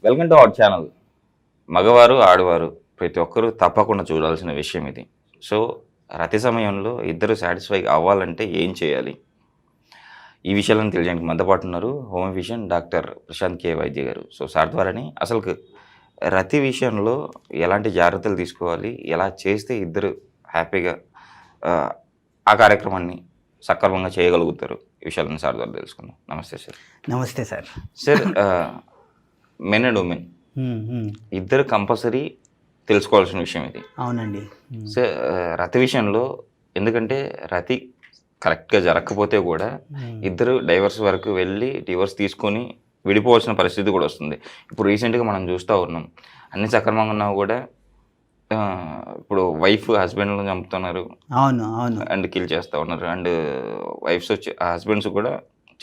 Welcome to our channel. మగవారు ఆడవారు ప్రతి ఒక్కరూ తప్పకుండా చూడాల్సిన విషయం ఇది. సో రతి సమయంలో ఇద్దరు సాటిస్ఫై అవ్వాలంటే ఏం చేయాలి, ఈ విషయాలను తెలియడానికి మనతో పాటు ఉన్నారు హోమ్ ఫిజిషియన్ డాక్టర్ ప్రశాంత్ కే వైద్య గారు. సో సార్ ద్వారానే అసలు రతి విషయంలో ఎలాంటి జాగ్రత్తలు తీసుకోవాలి, ఎలా చేస్తే ఇద్దరు హ్యాపీగా ఆ కార్యక్రమాన్ని సక్రమంగా చేయగలుగుతారు, ఈ విషయాలను సార్ ద్వారా తెలుసుకుందాం. నమస్తే సార్. నమస్తే sir. Sir, men and women ఇద్దరు కంపల్సరీ తెలుసుకోవాల్సిన విషయం ఇది. అవునండి. సో రతి విషయంలో ఎందుకంటే రతి కరెక్ట్గా జరగకపోతే కూడా ఇద్దరు డైవర్స్ వరకు వెళ్ళి డివోర్స్ తీసుకొని విడిపోవాల్సిన పరిస్థితి కూడా వస్తుంది. ఇప్పుడు రీసెంట్గా మనం చూస్తూ ఉన్నాం, అన్ని సక్రమంగా ఉన్నా కూడా ఇప్పుడు వైఫ్ హస్బెండ్లను చంపుతున్నారు. అవును అవును. అండ్ కిల్ చేస్తూ ఉన్నారు, అండ్ వైఫ్స్ వచ్చి హస్బెండ్స్ కూడా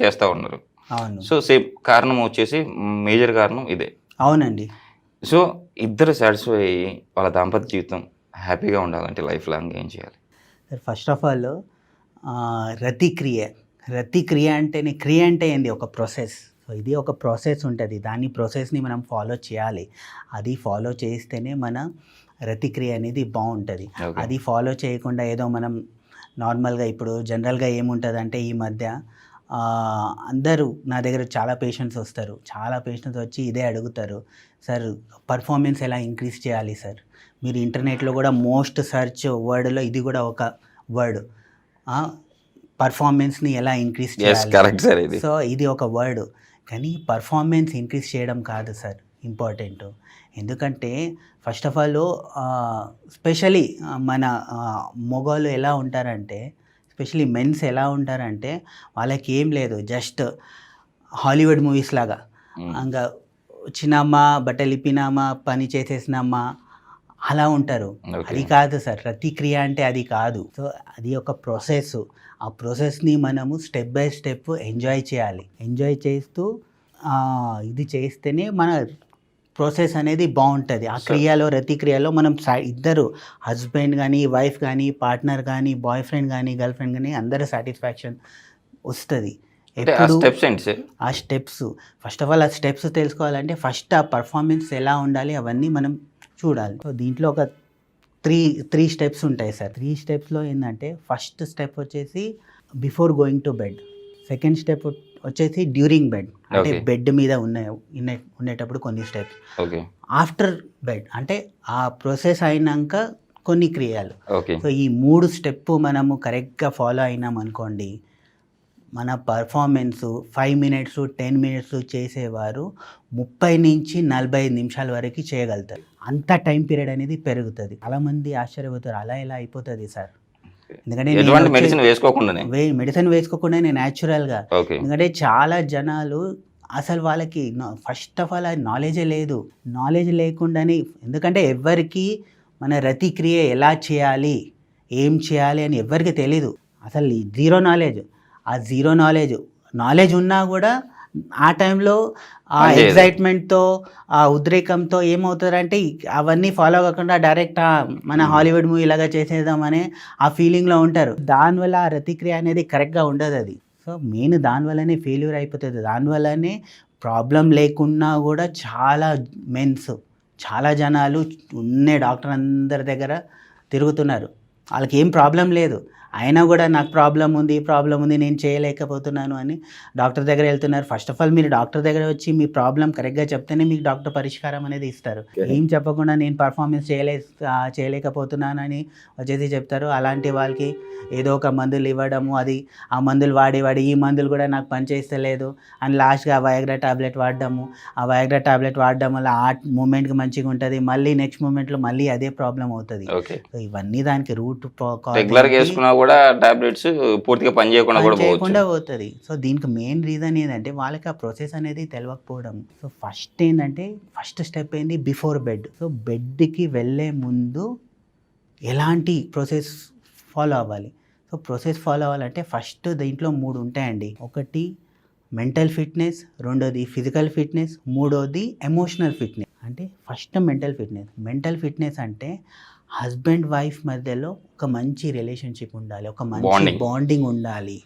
చేస్తూ ఉన్నారు. అవును. సో సేమ్ కారణం వచ్చేసి మేజర్ కారణం ఇదే. అవునండి. సో ఇద్దరు సాటిస్ఫై అయ్యి వాళ్ళ దాంపత్య జీవితం హ్యాపీగా ఉండాలంటే లైఫ్ లాంగ్ ఏం చేయాలి? ఫస్ట్ ఆఫ్ ఆల్ రతిక్రియ అంటేనే క్రియ అంటే ఏంది, ఒక ప్రాసెస్. సో ఇది ఒక ప్రాసెస్ ఉంటుంది, దాన్ని ప్రాసెస్ని మనం ఫాలో చేయాలి. అది ఫాలో చేస్తేనే మన రతిక్రియ అనేది బాగుంటుంది. అది ఫాలో చేయకుండా ఏదో మనం నార్మల్గా ఇప్పుడు జనరల్గా ఏముంటుంది అంటే ఈ మధ్య అందరూ నా దగ్గర చాలా పేషెంట్స్ వస్తారు, చాలా పేషెంట్స్ వచ్చి ఇదే అడుగుతారు, సార్ పర్ఫార్మెన్స్ ఎలా ఇంక్రీజ్ చేయాలి సార్. మీరు ఇంటర్నెట్లో కూడా మోస్ట్ సెర్చ్ వర్డ్లో ఇది కూడా ఒక వర్డ్, పర్ఫార్మెన్స్ని ఎలా ఇంక్రీజ్ చేయాలి. సో ఇది ఒక వర్డ్, కానీ పర్ఫార్మెన్స్ ఇంక్రీజ్ చేయడం కాదు సార్ ఇంపార్టెంట్. ఎందుకంటే ఫస్ట్ ఆఫ్ ఆల్ స్పెషలీ మన మగవాళ్ళు ఎలా ఉంటారంటే, ఎస్పెషలీ మెన్స్ ఎలా ఉంటారంటే వాళ్ళకి ఏం లేదు, జస్ట్ హాలీవుడ్ మూవీస్ లాగా ఇంకా వచ్చినామా బట్టలు ఇప్పినామా పని చేసేసినామా అలా ఉంటారు. అది కాదు సార్, రతిక్రియ అంటే అది కాదు. సో అది ఒక ప్రాసెస్. ఆ ప్రాసెస్ని మనము స్టెప్ బై స్టెప్ ఎంజాయ్ చేయాలి. ఎంజాయ్ చేస్తూ ఇది చేస్తేనే మన ప్రాసెస్ అనేది బాగుంటుంది. ఆ క్రియలో రతిక్రియలో మనం ఇద్దరు హస్బెండ్ కానీ వైఫ్ కానీ పార్ట్నర్ కానీ బాయ్ ఫ్రెండ్ కానీ గర్ల్ ఫ్రెండ్ కానీ అందరూ సాటిస్ఫాక్షన్ వస్తుంది. ఆ స్టెప్స్ ఫస్ట్ ఆఫ్ ఆల్ ఆ స్టెప్స్ తెలుసుకోవాలంటే ఫస్ట్ ఆ పర్ఫార్మెన్స్ ఎలా ఉండాలి అవన్నీ మనం చూడాలి. సో దీంట్లో ఒక త్రీ స్టెప్స్ ఉంటాయి సార్. 3 స్టెప్స్లో ఏంటంటే ఫస్ట్ స్టెప్ వచ్చేసి before going to bed, second step వచ్చేసి డ్యూరింగ్ బెడ్ అంటే బెడ్ మీద ఉండేటప్పుడు కొన్ని స్టెప్స్, ఆఫ్టర్ బెడ్ అంటే ఆ ప్రాసెస్ అయినాక కొన్ని క్రియలు. సో ఈ 3 స్టెప్ మనము కరెక్ట్గా ఫాలో అయినాం అనుకోండి, మన పర్ఫార్మెన్స్ 5 మినిట్స్ 10 మినిట్స్ చేసేవారు 30 నుంచి 45 నిమిషాల వరకు చేయగలుగుతారు. అంత టైం పీరియడ్ అనేది పెరుగుతుంది. చాలామంది ఆశ్చర్యపోతారు, అలా ఎలా అయిపోతుంది సార్. ఎందుకంటే మెడిసిన్ వేసుకోకుండానే న్యాచురల్గా. ఎందుకంటే చాలా జనాలు అసలు వాళ్ళకి ఫస్ట్ ఆఫ్ ఆల్ నాలెడ్జే లేదు. నాలెడ్జ్ లేకుండానే, ఎందుకంటే ఎవరికి మన రతిక్రియ ఎలా చేయాలి ఏం చేయాలి అని ఎవరికి తెలీదు. అసలు జీరో నాలెడ్జ్. ఆ జీరో నాలెడ్జ్ ఉన్నా కూడా ఆ టైంలో ఆ ఎగ్జైట్మెంట్తో ఆ ఉద్రేకంతో ఏమవుతారంటే అవన్నీ ఫాలో కాకుండా డైరెక్ట్ మన హాలీవుడ్ మూవీ లాగా చేసేద్దామనే ఆ ఫీలింగ్లో ఉంటారు. దానివల్ల ఆ రతిక్రియ అనేది కరెక్ట్గా ఉండదు. అది సో మెయిన్ దానివల్లనే ఫెయిల్యూర్ అయిపోతుంది. దానివల్లనే ప్రాబ్లం లేకున్నా కూడా చాలా జనాలు ఉండే డాక్టర్ అందరి దగ్గర తిరుగుతున్నారు, వాళ్ళకి ఏం ప్రాబ్లం లేదు, అయినా కూడా నాకు ప్రాబ్లం ఉంది నేను చేయలేకపోతున్నాను అని డాక్టర్ దగ్గర వెళ్తున్నారు. ఫస్ట్ ఆఫ్ ఆల్ మీరు డాక్టర్ దగ్గర వచ్చి మీ ప్రాబ్లం కరెక్ట్గా చెప్తేనే మీకు డాక్టర్ పరిష్కారం అనేది ఇస్తారు. ఏం చెప్పకుండా నేను పర్ఫార్మెన్స్ చేయలేకపోతున్నాను అని వచ్చేసి చెప్తారు. అలాంటి వాళ్ళకి ఏదో ఒక మందులు ఇవ్వడము, అది ఆ మందులు వాడి ఈ మందులు కూడా నాకు పనిచేస్తలేదు అని లాస్ట్గా వయాగ్రా టాబ్లెట్ వాడడము. ఆ వయాగ్రా టాబ్లెట్ వాడడం వల్ల ఆ మూమెంట్కి మంచిగా ఉంటుంది, మళ్ళీ నెక్స్ట్ మూమెంట్లో మళ్ళీ అదే ప్రాబ్లం అవుతుంది. సో ఇవన్నీ దానికి రూట్ కూడా టాబ్లెట్స్ పూర్తిగా పనిచేయకుండా పోతుంది. సో దీనికి మెయిన్ రీజన్ ఏంటంటే వాళ్ళకి ఆ ప్రాసెస్ అనేది తెలియకపోవడం. సో ఫస్ట్ స్టెప్ ఏంది, బిఫోర్ బెడ్. సో బెడ్కి వెళ్ళే ముందు ఎలాంటి ప్రాసెస్ ఫాలో అవ్వాలి. సో ప్రాసెస్ ఫాలో అవ్వాలంటే ఫస్ట్ దీంట్లో 3 ఉంటాయండి. ఒకటి మెంటల్ ఫిట్నెస్, రెండోది ఫిజికల్ ఫిట్నెస్, మూడోది ఎమోషనల్ ఫిట్నెస్. అంటే ఫస్ట్ మెంటల్ ఫిట్నెస్ అంటే హస్బెండ్ వైఫ్ మధ్యలో ఒక మంచి రిలేషన్షిప్ ఉండాలి, ఒక మంచి బాండింగ్ ఉండాలి.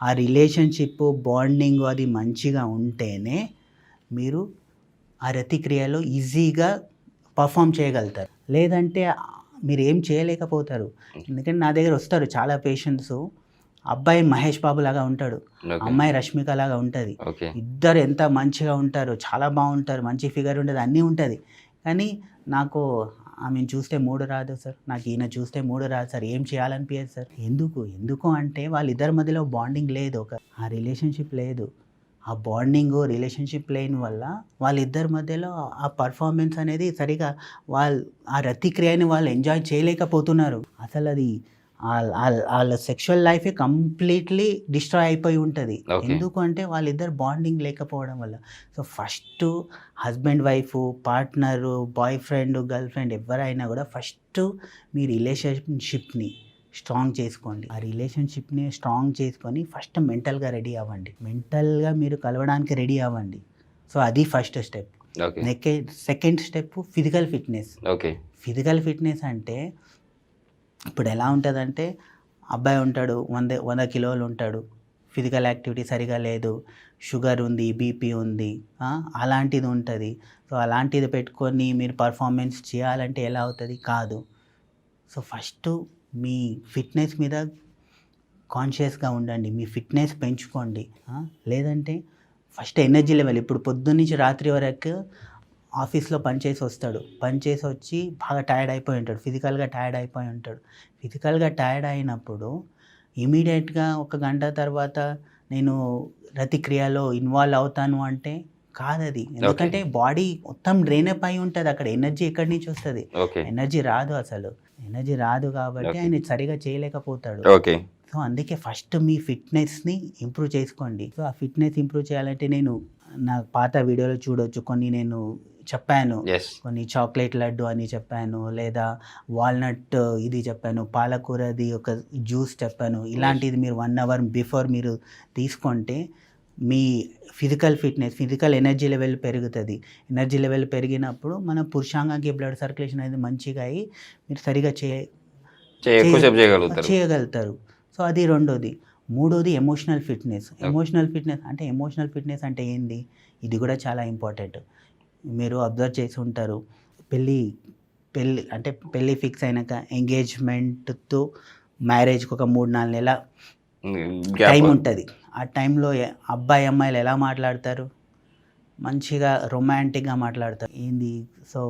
ఆ రిలేషన్షిప్ బాండింగ్ అది మంచిగా ఉంటేనే మీరు ఆ రతిక్రియలో ఈజీగా పర్ఫామ్ చేయగలుగుతారు. లేదంటే మీరు ఏం చేయలేకపోతారు. ఎందుకంటే నా దగ్గర వస్తారు చాలా పేషెంట్స్, అబ్బాయి మహేష్ బాబు లాగా ఉంటాడు, అమ్మాయి రష్మిక లాగా ఉంటుంది, ఇద్దరు ఎంత మంచిగా ఉంటారు, చాలా బాగుంటారు, మంచి ఫిగర్ ఉంటుంది, అన్నీ ఉంటుంది. కానీ నాకు ఆమెను చూస్తే మూడు రాదు సార్, నాకు ఈయన చూస్తే మూడు రాదు సార్, ఏం చేయాలనిపించదు సార్. ఎందుకు అంటే వాళ్ళిద్దరి మధ్యలో బాండింగ్ లేదు, ఆ రిలేషన్షిప్ లేదు. ఆ బాండింగ్ రిలేషన్షిప్ లేని వల్ల వాళ్ళిద్దరి మధ్యలో ఆ పర్ఫార్మెన్స్ అనేది సరిగా ఆ రతిక్రియని వాళ్ళు ఎంజాయ్ చేయలేకపోతున్నారు. అసలు అది వాళ్ళ సెక్షువల్ లైఫే కంప్లీట్లీ డిస్ట్రాయ్ అయిపోయి ఉంటుంది. ఎందుకు అంటే వాళ్ళిద్దరు బాండింగ్ లేకపోవడం వల్ల. So first husband wife, partner, boy friend, girl friend ఎవరైనా కూడా ఫస్ట్ మీ రిలేషన్షిప్ని స్ట్రాంగ్ చేసుకోండి. ఆ రిలేషన్షిప్ని స్ట్రాంగ్ చేసుకొని ఫస్ట్ మెంటల్గా రెడీ అవ్వండి, మెంటల్గా మీరు కలవడానికి రెడీ అవ్వండి. సో అది first step. Second step physical fitness. Physical fitness అంటే ఇప్పుడు ఎలా ఉంటుందంటే, అబ్బాయి ఉంటాడు 100 కిలోలు ఉంటాడు, ఫిజికల్ యాక్టివిటీ సరిగా లేదు, షుగర్ ఉంది, బీపీ ఉంది, అలాంటిది ఉంటుంది. సో అలాంటిది పెట్టుకొని మీరు పర్ఫార్మెన్స్ చేయాలంటే ఎలా అవుతుంది? కాదు. సో ఫస్ట్ మీ ఫిట్నెస్ మీద కాన్షియస్గా ఉండండి, మీ ఫిట్నెస్ పెంచుకోండి. లేదంటే ఫస్ట్ ఎనర్జీ లెవెల్, ఇప్పుడు పొద్దున్నుంచి రాత్రి వరకు ఆఫీస్లో పనిచేసి వచ్చి బాగా టైర్డ్ అయిపోయి ఉంటాడు, ఫిజికల్గా టైర్డ్ అయిపోయి ఉంటాడు. ఫిజికల్గా టైర్డ్ అయినప్పుడు ఇమీడియట్గా 1 గంట తర్వాత నేను రతిక్రియలో ఇన్వాల్వ్ అవుతాను అంటే కాదది. ఎందుకంటే బాడీ మొత్తం డ్రైన్ అప్ అయి ఉంటుంది, అక్కడ ఎనర్జీ ఎక్కడి నుంచి వస్తుంది? ఎనర్జీ రాదు, అసలు ఎనర్జీ రాదు. కాబట్టి ఆయన సరిగా చేయలేకపోతాడు. సో అందుకే ఫస్ట్ మీ ఫిట్నెస్ని ఇంప్రూవ్ చేసుకోండి. సో ఆ ఫిట్నెస్ ఇంప్రూవ్ చేయాలంటే నేను నా పాత వీడియోలో చూడవచ్చు, కొన్ని నేను చెప్పాను, కొన్ని చాక్లెట్ లడ్డు అని చెప్పాను, లేదా వాల్నట్ ఇది చెప్పాను, పాలకూరది ఒక జ్యూస్ చెప్పాను. ఇలాంటిది మీరు 1 అవర్ బిఫోర్ మీరు తీసుకుంటే మీ ఫిజికల్ ఎనర్జీ లెవెల్ పెరుగుతుంది. ఎనర్జీ లెవెల్ పెరిగినప్పుడు మన పురుషాంగానికి బ్లడ్ సర్క్యులేషన్ అనేది మంచిగా అయ్యి మీరు సరిగా చేయగలుగుతారు. సో అది రెండోది. మూడోది ఎమోషనల్ ఫిట్నెస్. ఎమోషనల్ ఫిట్నెస్ అంటే ఏంది? ఇది కూడా చాలా ఇంపార్టెంట్. మీరు అబ్జర్వ్ చేసి ఉంటారు, పెళ్ళి ఫిక్స్ అయినాక ఎంగేజ్మెంట్తో మ్యారేజ్కి ఒక 3-4 నెలల టైం ఉంటుంది. ఆ టైంలో అబ్బాయి అమ్మాయిలు ఎలా మాట్లాడతారు? మంచిగా రొమాంటిక్గా మాట్లాడతారు. ఏంది? సో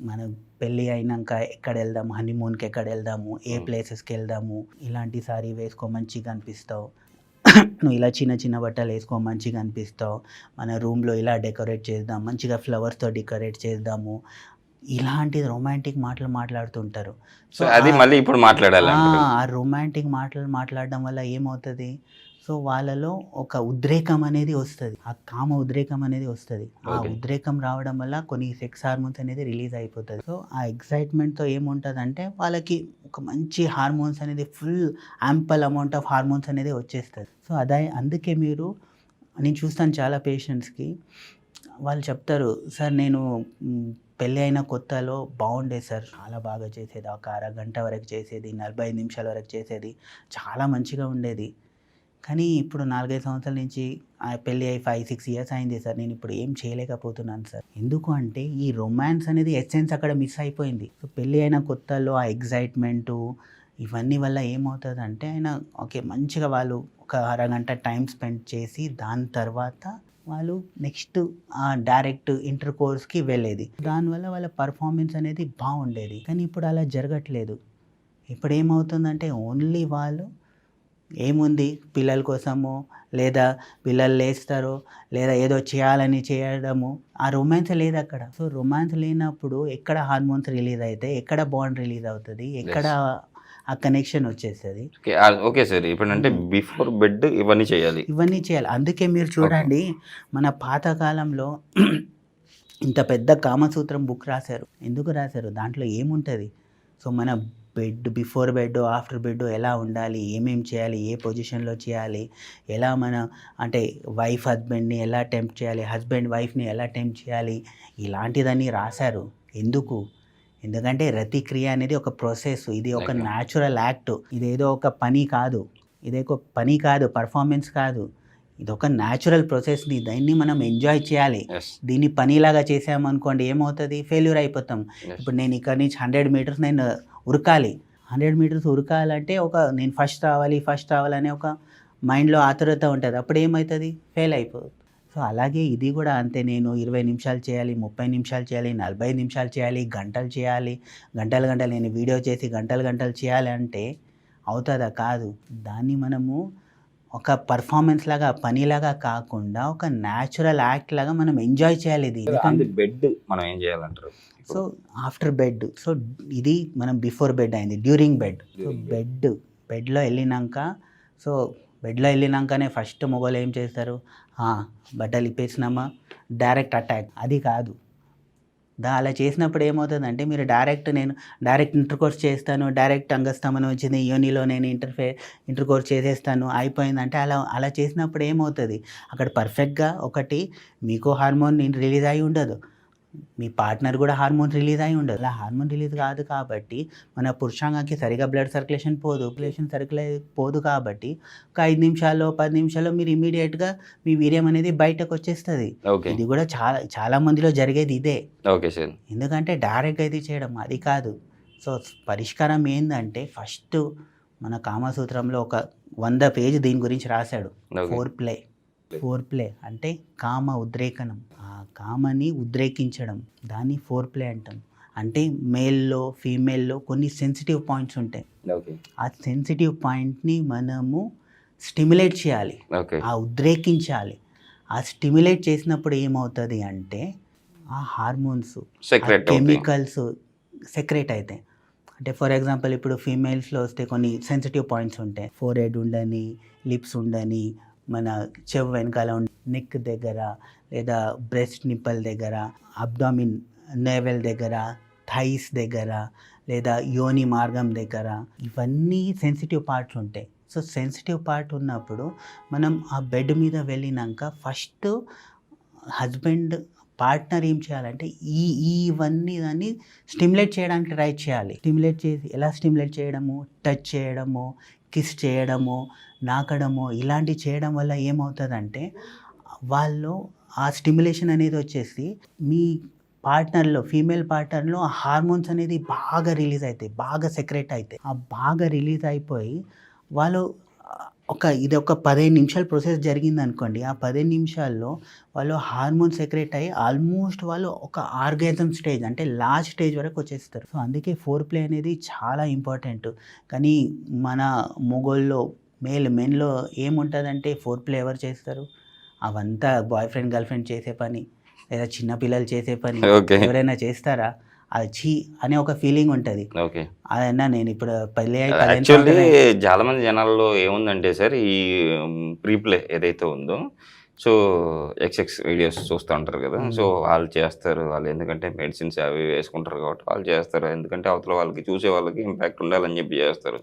మనం పెళ్ళి అయినాక ఎక్కడ వెళ్దాము, హనీమూన్కి ఎక్కడ వెళ్దాము, ఏ ప్లేసెస్కి వెళ్దాము, ఇలాంటి సారీ వేసుకో మంచిగా అనిపిస్తావు, నువ్వు ఇలా చిన్న చిన్న బట్టలు వేసుకో మంచిగా అనిపిస్తావు, మన రూమ్లో ఇలా డెకరేట్ చేద్దాం, మంచిగా ఫ్లవర్స్తో డెకరేట్ చేద్దాము, ఇలాంటి రొమాంటిక్ మాటలు మాట్లాడుతుంటారు. సో అది మళ్ళీ ఇప్పుడు మాట్లాడాలి. ఆ రొమాంటిక్ మాటలు మాట్లాడడం వల్ల ఏమవుతుంది? సో వాళ్ళలో ఒక ఉద్రేకం అనేది వస్తుంది, ఆ కామ ఉద్రేకం అనేది వస్తుంది. ఆ ఉద్రేకం రావడం వల్ల కొన్ని సెక్స్ హార్మోన్స్ అనేది రిలీజ్ అయిపోతుంది. సో ఆ ఎక్సైట్మెంట్తో ఏముంటుంది అంటే వాళ్ళకి ఒక మంచి హార్మోన్స్ అనేది full ample amount of hormones అనేది వచ్చేస్తుంది. సో అందుకే నేను చూస్తాను చాలా పేషెంట్స్కి, వాళ్ళు చెప్తారు, సార్ నేను పెళ్ళి అయిన కొత్తలో బాగుండేది సార్, చాలా బాగా చేసేది, ఒక అరగంట వరకు చేసేది, 45 నిమిషాల వరకు చేసేది, చాలా మంచిగా ఉండేది. కానీ ఇప్పుడు 4-5 సంవత్సరాల నుంచి పెళ్ళి అయ్యి 5-6 ఇయర్స్ అయింది సార్, నేను ఇప్పుడు ఏం చేయలేకపోతున్నాను సార్. ఎందుకు అంటే ఈ రొమాన్స్ అనేది ఎసెన్స్ అక్కడ మిస్ అయిపోయింది. సో పెళ్ళి అయిన కొత్తలో ఆ ఎగ్జైట్మెంటు ఇవన్నీ వల్ల ఏమవుతుందంటే మంచిగా వాళ్ళు ఒక అరగంట టైం స్పెండ్ చేసి దాని తర్వాత వాళ్ళు నెక్స్ట్ డైరెక్ట్ ఇంటర్ కోర్స్కి వెళ్ళేది, దానివల్ల వాళ్ళ పర్ఫార్మెన్స్ అనేది బాగుండేది. కానీ ఇప్పుడు అలా జరగట్లేదు. ఇప్పుడు ఏమవుతుందంటే ఓన్లీ వాళ్ళు ఏముంది, పిల్లల కోసము, లేదా పిల్లలు లేస్తారో, లేదా ఏదో చేయాలని చేయడము, ఆ రొమాన్స్ లేదు అక్కడ. సో రొమాన్స్ లేనప్పుడు ఎక్కడ హార్మోన్స్ రిలీజ్ అవుతాయి, ఎక్కడ బాండ్ రిలీజ్ అవుతుంది, ఎక్కడ ఆ కనెక్షన్ వచ్చేస్తుంది. ఓకే సార్, ఇప్పుడు అంటే బిఫోర్ బెడ్ ఇవన్నీ చేయాలి. అందుకే మీరు చూడండి, మన పాతకాలంలో ఇంత పెద్ద కామసూత్రం బుక్ రాశారు. ఎందుకు రాశారు? దాంట్లో ఏముంటుంది? సో మన బిఫోర్ బెడ్, ఆఫ్టర్ బెడ్ ఎలా ఉండాలి, ఏమేమి చేయాలి, ఏ పొజిషన్లో చేయాలి, ఎలా వైఫ్ హస్బెండ్ని ఎలా టెంప్ట్ చేయాలి, హస్బెండ్ వైఫ్ని ఎలా టెంప్ట్ చేయాలి, ఇలాంటిదని రాశారు. ఎందుకంటే రతిక్రియ అనేది ఒక ప్రాసెస్, ఇది ఒక న్యాచురల్ యాక్ట్, ఇదేదో ఒక పని కాదు, పర్ఫార్మెన్స్ కాదు. ఇది ఒక న్యాచురల్ ప్రాసెస్ని, దాన్ని మనం ఎంజాయ్ చేయాలి. Yes. దీన్ని పనిలాగా చేసామనుకోండి ఏమవుతుంది, ఫెయిల్యూర్ అయిపోతాం. Yes. ఇప్పుడు నేను ఇక్కడ నుంచి 100 మీటర్స్ నేను ఉరకాలి. 100 మీటర్స్ ఉరకాలంటే నేను ఫస్ట్ రావాలనే ఒక మైండ్లో ఆతురత ఉంటుంది. అప్పుడు ఏమవుతుంది, ఫెయిల్ అయిపోతుంది. సో అలాగే ఇది కూడా అంతే. నేను 20 నిమిషాలు చేయాలి, 30 నిమిషాలు చేయాలి, 40 నిమిషాలు చేయాలి, గంటలు చేయాలి, గంటలు నేను వీడియో చేసి గంటలు చేయాలి అంటే అవుతుందా? కాదు. దాన్ని మనము ఒక పర్ఫార్మెన్స్ లాగా, పనిలాగా కాకుండా ఒక న్యాచురల్ యాక్ట్ లాగా మనం ఎంజాయ్ చేయాలి. ఇది బెడ్ మనం ఏం చేయాలంటారు? సో ఆఫ్టర్ బెడ్, సో ఇది మనం బిఫోర్ బెడ్ అయింది, డ్యూరింగ్ బెడ్. సో బెడ్లో వెళ్ళినాకనే ఫస్ట్ మొబైల్ ఏం చేస్తారు, బట్టలు ఇప్పేసినామా డైరెక్ట్ అటాక్. అది కాదు. అలా చేసినప్పుడు ఏమవుతుందంటే మీరు నేను డైరెక్ట్ ఇంటర్కోర్స్ చేస్తాను, డైరెక్ట్ అంగస్తమనం వచ్చింది యోనిలో నేను ఇంటర్కోర్స్ చేసేస్తాను అయిపోయిందంటే అలా చేసినప్పుడు ఏమవుతుంది, అక్కడ పర్ఫెక్ట్గా ఒకటి మీకు హార్మోన్ రిలీజ్ అయి ఉండదు, మీ పార్ట్నర్ కూడా హార్మోన్ రిలీజ్ అయి ఉండదు. అలా హార్మోన్ రిలీజ్ కాదు కాబట్టి మన పురుషాంగానికి సరిగా బ్లడ్ సర్క్యులేషన్ పోదు కాబట్టి ఒక 5 నిమిషాల్లో 10 నిమిషాల్లో మీరు ఇమీడియట్గా మీ వీర్యం అనేది బయటకు వచ్చేస్తుంది. ఇది కూడా చాలా మందిలో జరిగేది ఇదే. ఎందుకంటే డైరెక్ట్గా ఇది చేయడం అది కాదు. సో పరిష్కారం ఏంటంటే ఫస్ట్ మన కామసూత్రంలో ఒక 100 పేజ్ దీని గురించి రాశాడు. ఫోర్ ప్లే అంటే కామ ఉద్రేకనం, ఆ కామని ఉద్రేకించడం, దాన్ని ఫోర్ ప్లే అంటాం. అంటే మేల్లో ఫీమేల్లో కొన్ని సెన్సిటివ్ పాయింట్స్ ఉంటాయి. ఆ సెన్సిటివ్ పాయింట్ని మనము స్టిమ్యులేట్ చేయాలి, ఉద్రేకించాలి. ఆ స్టిమ్యులేట్ చేసినప్పుడు ఏమవుతుంది అంటే ఆ హార్మోన్స్, కెమికల్స్ సెక్రెట్ అవుతాయి. అంటే ఫర్ ఎగ్జాంపుల్ ఇప్పుడు ఫీమేల్స్లో వస్తే కొన్ని సెన్సిటివ్ పాయింట్స్ ఉంటాయి. ఫోర్ హెడ్ ఉండని, లిప్స్ ఉండని, మన చెవు వెనకాల నెక్ దగ్గర, లేదా బ్రెస్ట్ నిప్పల్ దగ్గర, అబ్డామిన్ నేవెల్ దగ్గర, థైస్ దగ్గర, లేదా యోని మార్గం దగ్గర, ఇవన్నీ సెన్సిటివ్ పార్ట్స్ ఉంటాయి. సో సెన్సిటివ్ పార్ట్ ఉన్నప్పుడు మనం ఆ బెడ్ మీద వెళ్ళినాక ఫస్ట్ హస్బెండ్ పార్ట్నర్ ఏం చేయాలంటే ఇవన్నీ దాన్ని స్టిమ్యులేట్ చేయడానికి ట్రై చేయాలి. ఎలా స్టిమ్యులేట్ చేయడము, టచ్ చేయడము, కిస్ చేయడము, నాకడము, ఇలాంటివి చేయడం వల్ల ఏమవుతుందంటే వాళ్ళు ఆ స్టిమ్యులేషన్ అనేది వచ్చేసి మీ ఫీమేల్ పార్ట్నర్లో ఆ హార్మోన్స్ అనేది బాగా రిలీజ్ అవుతాయి, బాగా సెక్రెట్ అవుతాయి. ఆ బాగా రిలీజ్ అయిపోయి వాళ్ళు ఇది ఒక 15 నిమిషాల ప్రాసెస్ జరిగింది అనుకోండి. ఆ 15 నిమిషాల్లో వాళ్ళు హార్మోన్ సెక్రెట్ అయ్యి ఆల్మోస్ట్ వాళ్ళు ఒక ఆర్గాజం స్టేజ్, అంటే లాస్ట్ స్టేజ్ వరకు వచ్చేస్తారు. సో అందుకే ఫోర్ ప్లే అనేది చాలా ఇంపార్టెంట్. కానీ మన మొగోల్లో మెన్లో ఏముంటుందంటే ఫోర్ ప్లే ఎవరు చేస్తారు, అవంతా బాయ్ ఫ్రెండ్ గర్ల్ ఫ్రెండ్ చేసే పని, లేదా చిన్నపిల్లలు చేసే పని. ఎవరైనా చేస్తారా? అది చీ అనే ఒక ఫీలింగ్ ఉంటుంది. అదన్నా నేను ఇప్పుడు యాక్చువల్లీ చాలా మంది జనాల్లో ఏముందంటే సార్, ఈ ప్రీప్లే ఏదైతే ఉందో, సో ఎక్స్ఎక్స్ వీడియోస్ చూస్తూ ఉంటారు కదా. సో వాళ్ళు చేస్తారు, వాళ్ళు ఎందుకంటే మెడిసిన్స్ అవి వేసుకుంటారు కాబట్టి వాళ్ళు చేస్తారు. ఎందుకంటే అవతల వాళ్ళకి చూసే వాళ్ళకి ఇంపాక్ట్ ఉండాలని చెప్పి చేస్తారు.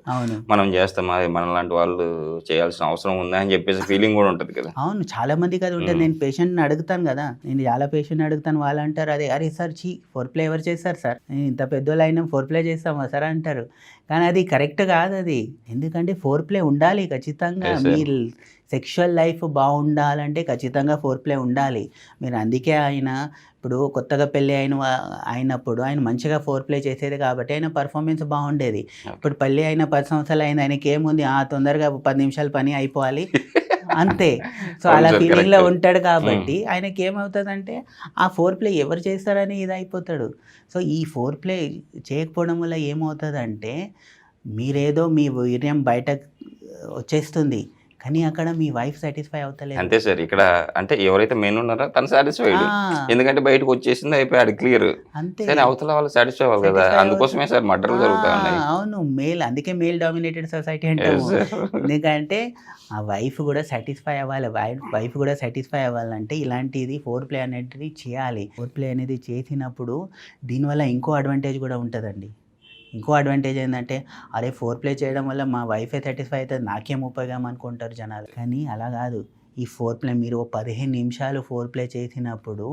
మనం చేస్తాం, అది మనలాంటి వాళ్ళు చేయాల్సిన అవసరం ఉందా అని చెప్పేసి ఫీలింగ్ కూడా ఉంటుంది కదా. అవును, చాలా మందికి అది ఉంటుంది. నేను పేషెంట్ని అడుగుతాను కదా, నేను చాలా పేషెంట్ అడుగుతాను, వాళ్ళు అంటారు అరే సార్ ఫోర్ ప్లే ఎవరు చేస్తారు సార్, ఇంత పెద్దోళ్ళు అయినా ఫోర్ ప్లే చేస్తామా సార్ అంటారు. కానీ అది కరెక్ట్ కాదు అది. ఎందుకంటే ఫోర్ ప్లే ఉండాలి ఖచ్చితంగా. మీరు సెక్షువల్ లైఫ్ బాగుండాలంటే ఖచ్చితంగా ఫోర్ ప్లే ఉండాలి. మీరు అందుకే ఆయన ఇప్పుడు కొత్తగా పెళ్ళి అయినప్పుడు ఆయన మంచిగా ఫోర్ ప్లే చేసేది కాబట్టి ఆయన పర్ఫార్మెన్స్ బాగుండేది. ఇప్పుడు పెళ్ళి అయిన 10 సంవత్సరాలు అయింది, ఆయనకి ఏముంది, తొందరగా 10 నిమిషాలు పని అయిపోవాలి అంతే. సో అలా ఫీలింగ్లో ఉంటాడు కాబట్టి ఆయనకి ఏమవుతుందంటే ఆ ఫోర్ ప్లే ఎవరు చేస్తారని ఇది అయిపోతాడు. సో ఈ ఫోర్ ప్లే చేయకపోవడం వల్ల ఏమవుతుందంటే మీరేదో మీ వీర్యం బయట వచ్చేస్తుంది, కానీ అక్కడ మీ వైఫ్ సాటిస్ఫై అవుతలేదు. అంతే సార్. ఇక్కడ అంటే ఎవరైతే మెయిన్ ఉన్నారో తను సాటిస్ఫైడ్, ఎందుకంటే బయటకు వచ్చేసింది అయిపోయాడు క్లియర్. అంతే, అవతల వాళ్ళు సాటిస్ఫై అవ్వాలి కదా, అందుకోసమే సార్ మర్డర్లు జరుగుతాయి. అవును, అందుకే మేల్ డామినేటెడ్ సొసైటీ అంటాము. ఎందుకంటే ఆ వైఫ్ కూడా సాటిస్ఫై అవ్వాలి. వైఫ్ కూడా సాటిస్ఫై అవ్వాలంటే ఇలాంటిది ఫోర్ ప్లే అనేది చేయాలి. ఫోర్ ప్లే అనేది చేసినప్పుడు దీనివల్ల ఇంకో అడ్వాంటేజ్ కూడా ఉంటుందండి. ఇంకో అడ్వాంటేజ్ ఏంటంటే అరే ఫోర్ ప్లే చేయడం వల్ల మా వైఫే సాటిస్ఫై అవుతుంది, నాకేం ఉపయోగం అనుకుంటారు జనాలు. కానీ అలా కాదు. ఈ ఫోర్ ప్లే మీరు 15 నిమిషాలు ఫోర్ ప్లే చేసినప్పుడు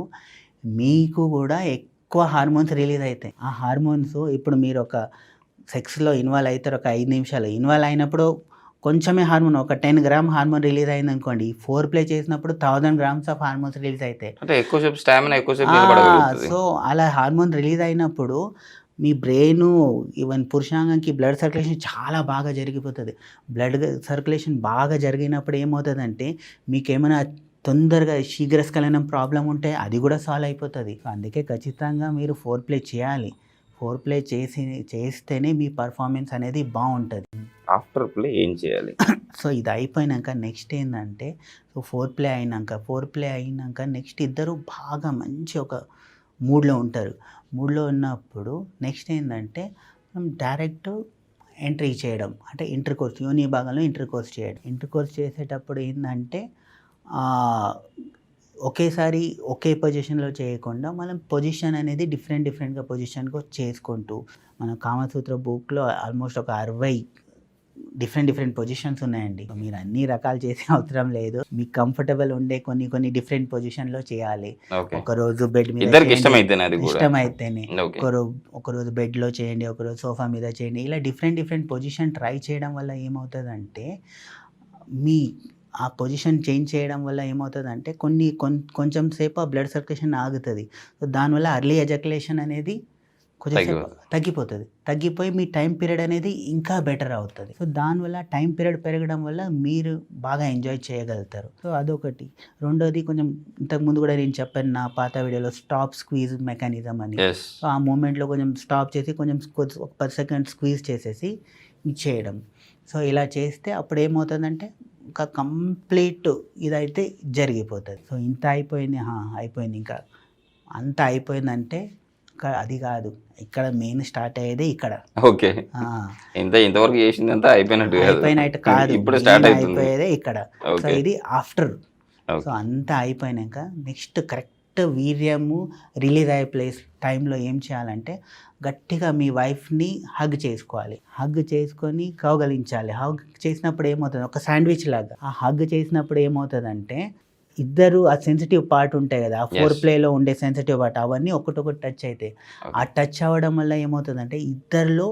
మీకు కూడా ఎక్కువ హార్మోన్స్ రిలీజ్ అవుతాయి. ఆ హార్మోన్స్ ఇప్పుడు మీరు ఒక సెక్స్లో ఇన్వాల్వ్ అవుతారు, ఒక 5 నిమిషాలు ఇన్వాల్వ్ అయినప్పుడు కొంచెమే హార్మోన్, ఒక 10 గ్రామ్ హార్మోన్ రిలీజ్ అయింది అనుకోండి, ఫోర్ ప్లే చేసినప్పుడు 1000 గ్రామ్స్ ఆఫ్ హార్మోన్స్ రిలీజ్ అవుతాయి. అంటే ఎక్కువసేపు స్టామినా ఎక్కువసేపు నిలబడగలుగుతుంది. సో అలా హార్మోన్ రిలీజ్ అయినప్పుడు మీ బ్రెయిన్, ఈవెన్ పురుషాంగంకి బ్లడ్ సర్క్యులేషన్ చాలా బాగా జరిగిపోతుంది. బ్లడ్ సర్క్యులేషన్ బాగా జరిగినప్పుడు ఏమవుతుందంటే మీకు ఏమైనా తొందరగా శీఘ్రస్ఖలనం ప్రాబ్లం ఉంటే అది కూడా సాల్వ్ అయిపోతుంది. అందుకే ఖచ్చితంగా మీరు ఫోర్ ప్లే చేయాలి. ఫోర్ ప్లే చేస్తేనే మీ పర్ఫార్మెన్స్ అనేది బాగుంటుంది. ఆఫ్టర్ ప్లే ఏం చేయాలి? సో ఇది అయిపోయినాక నెక్స్ట్ ఏంటంటే, సో ఫోర్ ప్లే అయినాక నెక్స్ట్ ఇద్దరు బాగా మంచి ఒక మూడ్లో ఉంటారు. మూడ్లో ఉన్నప్పుడు నెక్స్ట్ ఏంటంటే మనం డైరెక్ట్ ఎంట్రీ చేయడం, అంటే ఇంటర్ కోర్స్, యోని భాగంలో ఇంటర్ కోర్స్ చేయడం. ఇంటర్ కోర్స్ చేసేటప్పుడు ఏంటంటే ఒకేసారి ఒకే పొజిషన్లో చేయకుండా మనం పొజిషన్ అనేది డిఫరెంట్గా పొజిషన్గా చేసుకుంటూ, మన కామసూత్ర బుక్లో ఆల్మోస్ట్ ఒక 60 డిఫరెంట్ పొజిషన్స్ ఉన్నాయండి. మీరు అన్ని రకాలు చేసే అవసరం లేదు. మీకు కంఫర్టబుల్ ఉండే కొన్ని డిఫరెంట్ పొజిషన్లో చేయాలి. ఒకరోజు బెడ్ మీద ఇష్టమైతేనే, ఒకరోజు బెడ్లో చేయండి, ఒకరోజు సోఫా మీద చేయండి. ఇలా డిఫరెంట్ పొజిషన్ ట్రై చేయడం వల్ల ఏమవుతుందంటే, మీ ఆ పొజిషన్ చేంజ్ చేయడం వల్ల ఏమవుతుందంటే కొంచెం సేపు ఆ బ్లడ్ సర్క్యులేషన్ ఆగుతుంది. సో దానివల్ల అర్లీ ఎజాక్యులేషన్ అనేది కొంచెం తగ్గిపోయి మీ టైం పీరియడ్ అనేది ఇంకా బెటర్ అవుతుంది. సో దానివల్ల టైం పీరియడ్ పెరగడం వల్ల మీరు బాగా ఎంజాయ్ చేయగలుగుతారు. సో అదొకటి. రెండోది, కొంచెం ఇంతకుముందు కూడా నేను చెప్పాను నా పాత వీడియోలో, స్టాప్ స్క్వీజ్ మెకానిజం అని. సో ఆ మూమెంట్లో కొంచెం స్టాప్ చేసి కొంచెం ఒక 10 సెకండ్ స్క్వీజ్ చేసేసి చేయడం. సో ఇలా చేస్తే అప్పుడు ఏమవుతుందంటే ఒక కంప్లీట్ ఇదైతే జరిగిపోతుంది. సో ఇంత అయిపోయింది ఇంకా అంత అయిపోయిందంటే అది కాదు, ఇక్కడ మెయిన్ స్టార్ట్ అయ్యేది ఇక్కడ. ఓకే, ఇంతవరకు చేసిందంతా అయిపోయినట్టు కాదు, ఇప్పుడు స్టార్ట్ అయిపోయేదే ఇక్కడ. సో ఇది ఆఫ్టర్. సో అంతా అయిపోయినాక నెక్స్ట్ కరెక్ట్ వీర్యము రిలీజ్ అయ్యే టైంలో ఏం చేయాలంటే, గట్టిగా మీ వైఫ్ని హగ్ చేసుకోవాలి. హగ్ చేసుకొని కౌగలించాలి. హగ్ చేసినప్పుడు ఏమవుతుంది, ఒక శాండ్విచ్ లాగా ఆ హగ్ చేసినప్పుడు ఏమవుతుందంటే, ఇద్దరు ఆ సెన్సిటివ్ పార్ట్ ఉంటాయి కదా, ఆ ఫోర్ ప్లేలో ఉండే సెన్సిటివ్ పార్ట్, అవన్నీ ఒకటొకటి టచ్ అవుతాయి. ఆ టచ్ అవ్వడం వల్ల ఏమవుతుందంటే ఇద్దరిలో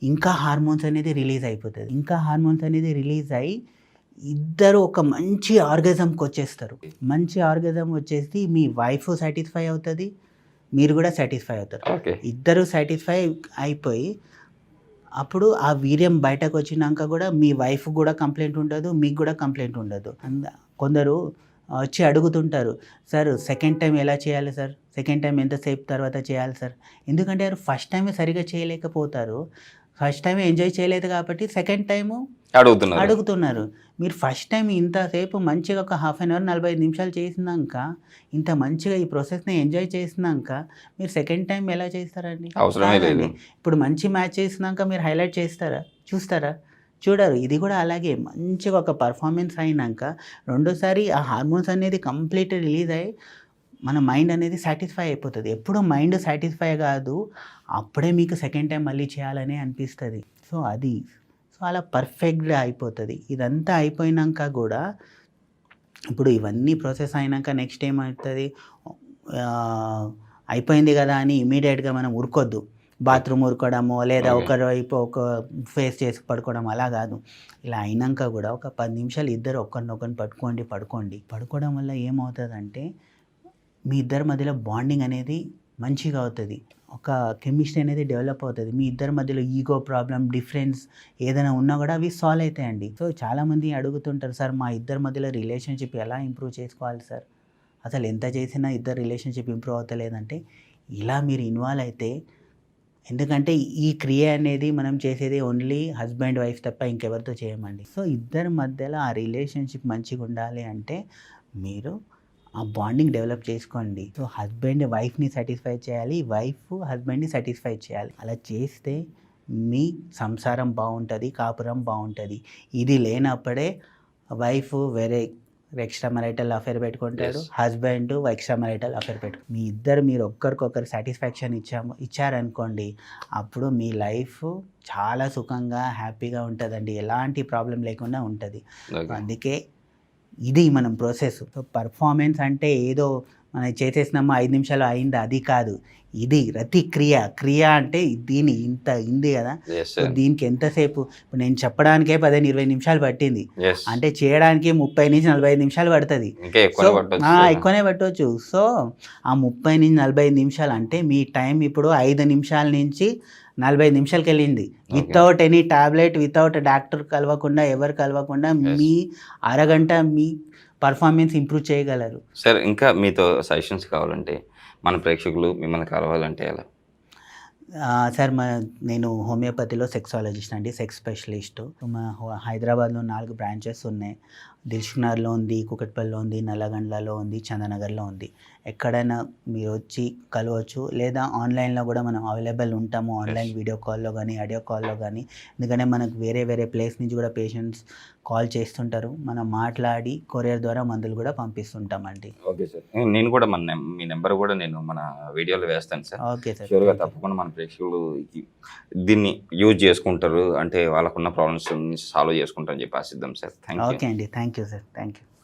ఇంకా హార్మోన్స్ అనేది రిలీజ్ అయిపోతుంది. ఇంకా హార్మోన్స్ అనేది రిలీజ్ అయ్యి ఇద్దరు ఒక మంచి ఆర్గజంకి వచ్చేస్తారు. మంచి ఆర్గజం వచ్చేసి మీ వైఫ్ సాటిస్ఫై అవుతుంది, మీరు కూడా సాటిస్ఫై అవుతారు. ఇద్దరు సాటిస్ఫై అయిపోయి అప్పుడు ఆ వీర్యం బయటకు వచ్చినాక కూడా మీ వైఫ్ కూడా కంప్లైంట్ ఉండదు, మీకు కూడా కంప్లైంట్ ఉండదు. కొందరు వచ్చి అడుగుతుంటారు, సార్ సెకండ్ టైం ఎలా చేయాలి సార్, సెకండ్ టైం ఎంతసేపు తర్వాత చేయాలి సార్. ఎందుకంటే ఫస్ట్ టైమే సరిగా చేయలేకపోతారు, ఫస్ట్ టైం ఎంజాయ్ చేయలేదు కాబట్టి సెకండ్ టైము అడుగుతున్నారు. మీరు ఫస్ట్ టైం ఇంతసేపు మంచిగా ఒక హాఫ్ అన్ అవర్ 45 నిమిషాలు చేసినాక, ఇంత మంచిగా ఈ ప్రాసెస్ని ఎంజాయ్ చేసినాక మీరు సెకండ్ టైం ఎలా చేస్తారండి? అవసరమే లేదు. ఇప్పుడు మంచి మ్యాచ్ చేసినాక మీరు హైలైట్ చూస్తారా? చూడరు. ఇది కూడా అలాగే మంచిగా ఒక పర్ఫార్మెన్స్ అయినాక రెండోసారి ఆ హార్మోన్స్ అనేది కంప్లీట్ రిలీజ్ అయ్యి మన మైండ్ అనేది సాటిస్ఫై అయిపోతుంది. ఎప్పుడు మైండ్ సాటిస్ఫై కాదు, అప్పుడే మీకు సెకండ్ టైం మళ్ళీ చేయాలని అనిపిస్తుంది. సో అది అలా పర్ఫెక్ట్గా అయిపోతుంది. ఇదంతా అయిపోయినాక కూడా ఇప్పుడు ఇవన్నీ ప్రాసెస్ అయినాక నెక్స్ట్ ఏమవుతుంది, అయిపోయింది కదా అని ఇమీడియట్గా మనం ఉరుకొద్దు. బాత్రూమ్ ఉరకడము, లేదా ఒకరి వైపు ఒక ఫేస్ చేసి పడుకోవడం, అలా కాదు. ఇలా అయినాక కూడా ఒక 10 నిమిషాలు ఇద్దరు ఒకరినొకరిని పడుకోవడం వల్ల ఏమవుతుందంటే మీ ఇద్దరి మధ్యలో బాండింగ్ అనేది మంచిగా అవుతుంది. ఒక కెమిస్ట్రీ అనేది డెవలప్ అవుతుంది. మీ ఇద్దరి మధ్యలో ఈగో ప్రాబ్లం, డిఫరెన్స్ ఏదైనా ఉన్నా కూడా అవి సాల్వ్ అవుతాయండి. సో చాలామంది అడుగుతుంటారు, సార్ మా ఇద్దరి మధ్యలో రిలేషన్షిప్ ఎలా ఇంప్రూవ్ చేసుకోవాలి సార్, అసలు ఎంత చేసినా ఇద్దరు రిలేషన్షిప్ ఇంప్రూవ్ అవుతలేదంటే, ఇలా మీరు ఇన్వాల్వ్ అయితే, ఎందుకంటే ఈ క్రియ అనేది మనం చేసేది ఓన్లీ హస్బెండ్ వైఫ్ తప్ప ఇంకెవరితో చేయమండి. సో ఇద్దరి మధ్యలో ఆ రిలేషన్షిప్ మంచిగా ఉండాలి అంటే మీరు ఆ బాండింగ్ డెవలప్ చేసుకోండి. సో హస్బెండ్ వైఫ్ని సాటిస్ఫై చేయాలి, వైఫ్ హస్బెండ్ని సాటిస్ఫై చేయాలి. అలా చేస్తే మీ సంసారం బాగుంటుంది, కాపురం బాగుంటుంది. ఇది లేనప్పుడే వైఫ్ వేరే ఎక్స్ట్రా మ్యారిటల్ అఫేర్ పెట్టుకుంటాడు, హస్బెండ్ ఎక్స్ట్రా మ్యారిటల్ అఫేర్ మీరు ఒక్కరికొకరు సాటిస్ఫాక్షన్ ఇచ్చారనుకోండి, అప్పుడు మీ లైఫ్ చాలా సుఖంగా హ్యాపీగా ఉంటుందండి, ఎలాంటి ప్రాబ్లం లేకుండా ఉంటుంది. అందుకే ఇది మనం ప్రాసెస్. సో పర్ఫార్మెన్స్ అంటే ఏదో మనం చేసేసినామా 5 నిమిషాలు అయింది అది కాదు. ఇది రతి క్రియ అంటే దీని ఇంత ఉంది కదా. Yes so sir. దీనికి ఎంతసేపు ఇప్పుడు నేను చెప్పడానికే 15-20 నిమిషాలు పట్టింది, ఎస్. అంటే చేయడానికి 30-45 నిమిషాలు పడుతుంది. ఇంకా ఎక్కువ పట్టొచ్చు. ఎక్కువనే పెట్టవచ్చు. సో ఆ 30-45 నిమిషాలు అంటే మీ టైం ఇప్పుడు 5 నిమిషాల నుంచి 45 నిమిషాలకి వెళ్ళింది. Without any tablet, without doctor కలవకుండా, ఎవరు కలవకుండా మీ అరగంట మీ పర్ఫార్మెన్స్ ఇంప్రూవ్ చేయగలరు. సార్ ఇంకా మీతో సజెషన్స్ కావాలంటే మన ప్రేక్షకులు మిమ్మల్ని కలవాలంటే ఎలా? సార్ నేను హోమియోపతిలో సెక్సాలజిస్ట్ అండి, సెక్స్ స్పెషలిస్ట్. మా హైదరాబాద్లో 4 బ్రాంచెస్ ఉన్నాయి. దిల్సుఖ్నగర్లో ఉంది, కూకట్పల్లిలో ఉంది, నల్లగండ్లలో ఉంది, చందనగర్లో ఉంది. ఎక్కడైనా మీరు వచ్చి కలవచ్చు, లేదా ఆన్లైన్లో కూడా మనం అవైలబుల్ ఉంటాము. ఆన్లైన్ వీడియో కాల్లో కానీ, ఆడియో కాల్లో కానీ. ఎందుకంటే మనకు వేరే ప్లేస్ నుంచి కూడా పేషెంట్స్ కాల్ చేస్తుంటారు. మనం మాట్లాడి కొరియర్ ద్వారా మందులు కూడా పంపిస్తుంటామండి. Okay sir. నేను కూడా మీ నెంబర్ కూడా నేను మన వీడియోలో వేస్తాను సార్. Okay sir. షూర్గా తప్పకుండా మన ప్రేక్షకులు దీన్ని యూజ్ చేసుకుంటారు, అంటే వాళ్ళకున్న ప్రాబ్లమ్స్ సాల్వ్ చేసుకుంటారని చెప్పి ఆశిద్దాం సార్. Thank you. ఓకే అండి, thank you sir, thank you.